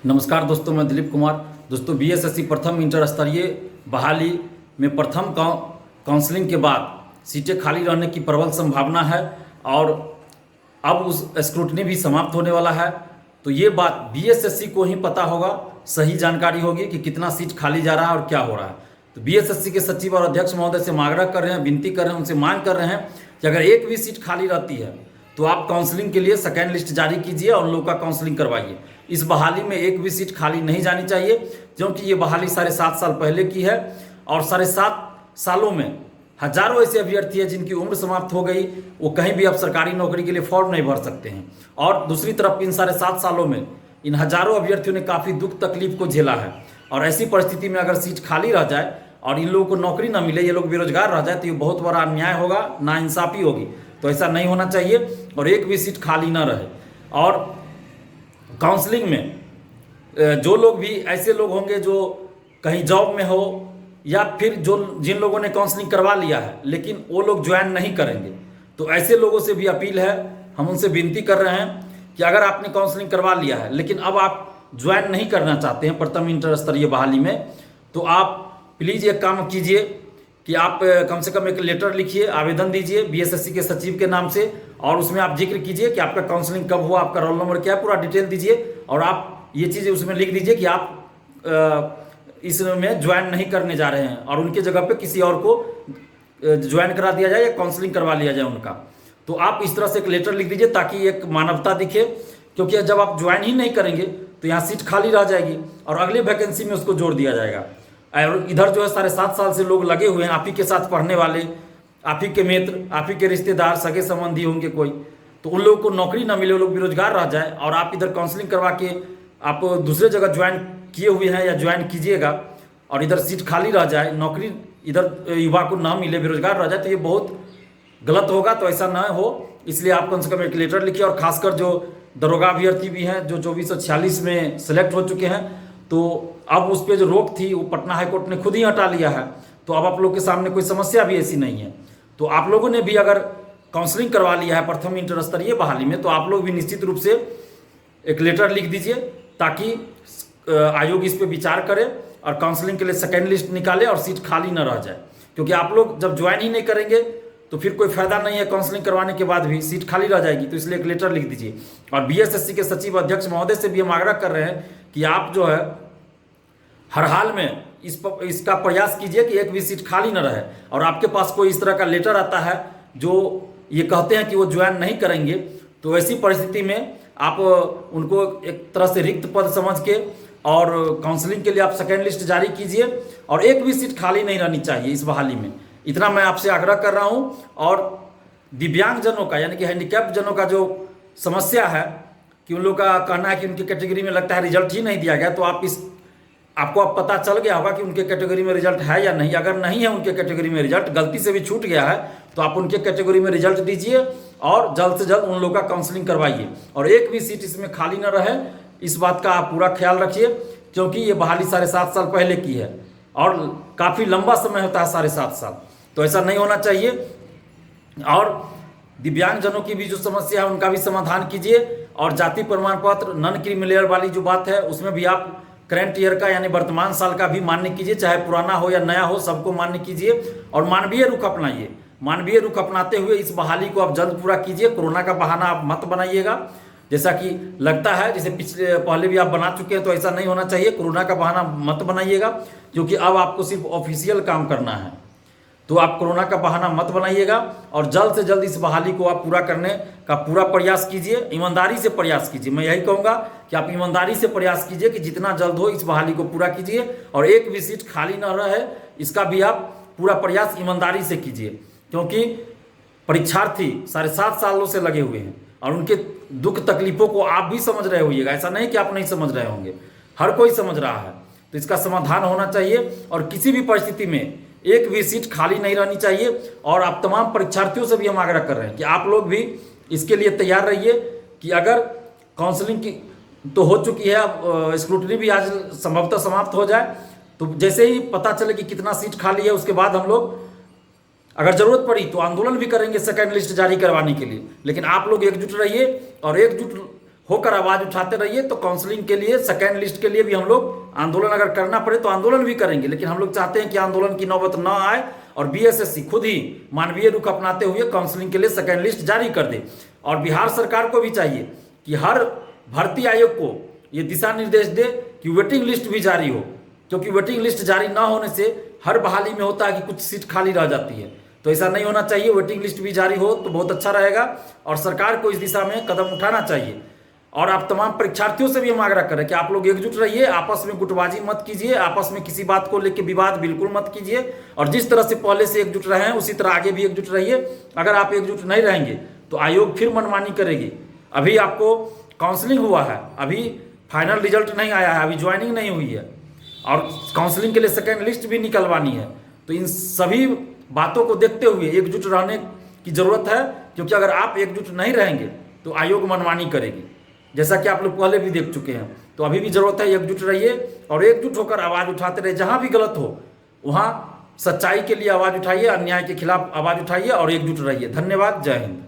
नमस्कार दोस्तों, मैं दिलीप कुमार। दोस्तों, बीएसएससी प्रथम इंटर स्तरीय बहाली में प्रथम काउंसलिंग के बाद सीटें खाली रहने की प्रबल संभावना है और अब उस स्क्रूटनी भी समाप्त होने वाला है। तो ये बात बीएसएससी को ही पता होगा, सही जानकारी होगी कि कितना सीट खाली जा रहा है और क्या हो रहा है। तो बीएसएससी के सचिव और अध्यक्ष महोदय से आग्रह कर रहे हैं, विनती कर रहे हैं, उनसे मांग कर रहे हैं कि अगर एक भी सीट खाली रहती है तो आप काउंसलिंग के लिए सेकेंड लिस्ट जारी कीजिए और उन लोगों का काउंसलिंग करवाइए। इस बहाली में एक भी सीट खाली नहीं जानी चाहिए, क्योंकि ये बहाली 7.5 साल पहले की है और 7.5 सालों में हजारों ऐसे अभ्यर्थी हैं जिनकी उम्र समाप्त हो गई, वो कहीं भी अब सरकारी नौकरी के लिए फॉर्म नहीं भर सकते हैं। और दूसरी तरफ इन 7.5 सालों में इन हजारों अभ्यर्थियों ने काफ़ी दुख तकलीफ को झेला है और ऐसी परिस्थिति में अगर सीट खाली रह जाए और इन लोगों को नौकरी ना मिले, ये लोग बेरोजगार रह जाए, तो ये बहुत बड़ा अन्याय होगा, नाइंसाफ़ी होगी। तो ऐसा नहीं होना चाहिए और एक भी सीट खाली ना रहे। और काउंसलिंग में जो लोग भी ऐसे लोग होंगे जो कहीं जॉब में हो या फिर जिन लोगों ने काउंसलिंग करवा लिया है लेकिन वो लोग ज्वाइन नहीं करेंगे, तो ऐसे लोगों से भी अपील है, हम उनसे विनती कर रहे हैं कि अगर आपने काउंसलिंग करवा लिया है लेकिन अब आप ज्वाइन नहीं करना चाहते हैं प्रथम इंटर स्तरीय बहाली में, तो आप प्लीज़ एक काम कीजिए कि आप कम से कम एक लेटर लिखिए, आवेदन दीजिए बीएसएससी के सचिव के नाम से और उसमें आप जिक्र कीजिए कि आपका काउंसलिंग कब हुआ, आपका रोल नंबर क्या है, पूरा डिटेल दीजिए और आप ये चीज़ें उसमें लिख दीजिए कि आप इसमें ज्वाइन नहीं करने जा रहे हैं और उनके जगह पे किसी और को ज्वाइन करा दिया जाए या काउंसलिंग करवा लिया जाए उनका। तो आप इस तरह से एक लेटर लिख दीजिए ताकि एक मानवता दिखे, क्योंकि जब आप ज्वाइन ही नहीं करेंगे तो यहाँ सीट खाली रह जाएगी और अगले वैकेंसी में उसको जोड़ दिया जाएगा। और इधर जो है 7.5 साल से लोग लगे हुए हैं, आप ही के साथ पढ़ने वाले, आप ही के मित्र, आप ही के रिश्तेदार, सगे संबंधी होंगे कोई, तो उन लोगों को नौकरी ना मिले, वो लोग बेरोजगार रह जाए और आप इधर काउंसलिंग करवा के आप दूसरे जगह ज्वाइन किए हुए हैं या ज्वाइन कीजिएगा और इधर सीट खाली रह जाए, नौकरी इधर युवा को ना मिले, बेरोजगार रह जाए, तो ये बहुत गलत होगा। तो ऐसा ना हो, इसलिए आप कम से कम एक लेटर लिखिए। और खासकर जो दरोगा अभ्यर्थी भी हैं जो 2446 में सेलेक्ट हो चुके हैं, तो अब उस पर जो रोक थी वो पटना हाईकोर्ट ने खुद ही हटा लिया है, तो अब आप लोग के सामने कोई समस्या भी ऐसी नहीं है। तो आप लोगों ने भी अगर काउंसलिंग करवा लिया है प्रथम इंटर स्तरीय बहाली में, तो आप लोग भी निश्चित रूप से एक लेटर लिख दीजिए ताकि आयोग इस पर विचार करे और काउंसलिंग के लिए सेकेंड लिस्ट निकाले और सीट खाली न रह जाए। क्योंकि आप लोग जब ज्वाइन ही नहीं करेंगे तो फिर कोई फायदा नहीं है, काउंसलिंग करवाने के बाद भी सीट खाली रह जाएगी। तो इसलिए एक लेटर लिख दीजिए। और बीएसएससी के सचिव अध्यक्ष महोदय से भी हम आग्रह कर रहे हैं कि आप जो है हर हाल में इसका प्रयास कीजिए कि एक भी सीट खाली न रहे। और आपके पास कोई इस तरह का लेटर आता है जो ये कहते हैं कि वो ज्वाइन नहीं करेंगे, तो ऐसी परिस्थिति में आप उनको एक तरह से रिक्त पद समझ के और काउंसलिंग के लिए आप सेकेंड लिस्ट जारी कीजिए और एक भी सीट खाली नहीं रहनी चाहिए इस बहाली में। इतना मैं आपसे आग्रह कर रहा हूँ। और दिव्यांग जनों का यानी कि हैंडीकैप जनों का जो समस्या है कि उन लोग का कहना है कि उनकी कैटेगरी में लगता है रिजल्ट ही नहीं दिया गया, तो आपको अब पता चल गया होगा कि उनके कैटेगरी में रिजल्ट है या नहीं। अगर नहीं है उनके कैटेगरी में रिजल्ट, गलती से भी छूट गया है, तो आप उनके कैटेगरी में रिजल्ट दीजिए और जल्द से जल्द उन लोगों का काउंसलिंग करवाइए और एक भी सीट इसमें खाली न रहे, इस बात का आप पूरा ख्याल रखिए। क्योंकि ये बहाली 7.5 साल पहले की है और काफ़ी लंबा समय होता है 7.5 साल, तो ऐसा नहीं होना चाहिए। और दिव्यांगजनों की भी जो समस्या है उनका भी समाधान कीजिए। और जाति प्रमाण पत्र नॉन क्रीमिलेयर वाली जो बात है उसमें भी आप करंट ईयर का यानी वर्तमान साल का भी मान्य कीजिए, चाहे पुराना हो या नया हो, सबको मान्य कीजिए और मानवीय रुख अपनाइए। मानवीय रुख अपनाते हुए इस बहाली को आप जल्द पूरा कीजिए। कोरोना का बहाना आप मत बनाइएगा, जैसा कि लगता है, जैसे पहले भी आप बना चुके हैं, तो ऐसा नहीं होना चाहिए। कोरोना का बहाना मत बनाइएगा, क्योंकि अब आपको सिर्फ ऑफिशियल काम करना है, तो आप कोरोना का बहाना मत बनाइएगा और जल्द से जल्द इस बहाली को आप पूरा करने का पूरा प्रयास कीजिए, ईमानदारी से प्रयास कीजिए। मैं यही कहूँगा कि आप ईमानदारी से प्रयास कीजिए कि जितना जल्द हो इस बहाली को पूरा कीजिए और एक भी सीट खाली न रहे, इसका भी आप पूरा प्रयास ईमानदारी से कीजिए। क्योंकि परीक्षार्थी 7.5 सालों से लगे हुए हैं और उनके दुख तकलीफों को आप भी समझ रहे होइएगा, ऐसा नहीं कि आप नहीं समझ रहे होंगे, हर कोई समझ रहा है। तो इसका समाधान होना चाहिए और किसी भी परिस्थिति में एक भी सीट खाली नहीं रहनी चाहिए। और आप तमाम परीक्षार्थियों से भी हम आग्रह कर रहे हैं कि आप लोग भी इसके लिए तैयार रहिए कि अगर काउंसलिंग की तो हो चुकी है, अब स्क्रूटनी भी आज संभवतः समाप्त हो जाए, तो जैसे ही पता चले कि कितना सीट खाली है उसके बाद हम लोग अगर जरूरत पड़ी तो आंदोलन भी करेंगे सेकेंड लिस्ट जारी करवाने के लिए। लेकिन आप लोग एकजुट रहिए और एकजुट होकर आवाज़ उठाते रहिए। तो काउंसलिंग के लिए सेकेंड लिस्ट के लिए भी हम लोग आंदोलन अगर करना पड़े तो आंदोलन भी करेंगे, लेकिन हम लोग चाहते हैं कि आंदोलन की नौबत ना आए और बीएसएससी खुद ही मानवीय रुख अपनाते हुए काउंसलिंग के लिए सेकेंड लिस्ट जारी कर दे। और बिहार सरकार को भी चाहिए कि हर भर्ती आयोग को ये दिशा निर्देश दे कि वेटिंग लिस्ट भी जारी हो, क्योंकि वेटिंग लिस्ट जारी ना होने से हर बहाली में होता है कि कुछ सीट खाली रह जाती है। तो ऐसा नहीं होना चाहिए, वेटिंग लिस्ट भी जारी हो तो बहुत अच्छा रहेगा और सरकार को इस दिशा में कदम उठाना चाहिए। और आप तमाम परीक्षार्थियों से भी हम आग्रह करें कि आप लोग एकजुट रहिए, आपस में गुटबाजी मत कीजिए, आपस में किसी बात को लेकर विवाद बिल्कुल मत कीजिए। और जिस तरह से पहले से एकजुट रहे हैं उसी तरह आगे भी एकजुट रहिए। अगर आप एकजुट नहीं रहेंगे तो आयोग फिर मनमानी करेगी। अभी आपको काउंसलिंग हुआ है, अभी फाइनल रिजल्ट नहीं आया है, अभी ज्वाइनिंग नहीं हुई है और काउंसलिंग के लिए सेकेंड लिस्ट भी निकलवानी है। तो इन सभी बातों को देखते हुए एकजुट रहने की जरूरत है, क्योंकि अगर आप एकजुट नहीं रहेंगे तो आयोग मनमानी करेगी, जैसा कि आप लोग पहले भी देख चुके हैं। तो अभी भी जरूरत है एकजुट रहिए और एकजुट होकर आवाज़ उठाते रहिए। जहां भी गलत हो वहां सच्चाई के लिए आवाज़ उठाइए, अन्याय के खिलाफ आवाज़ उठाइए और एकजुट रहिए। धन्यवाद। जय हिंद।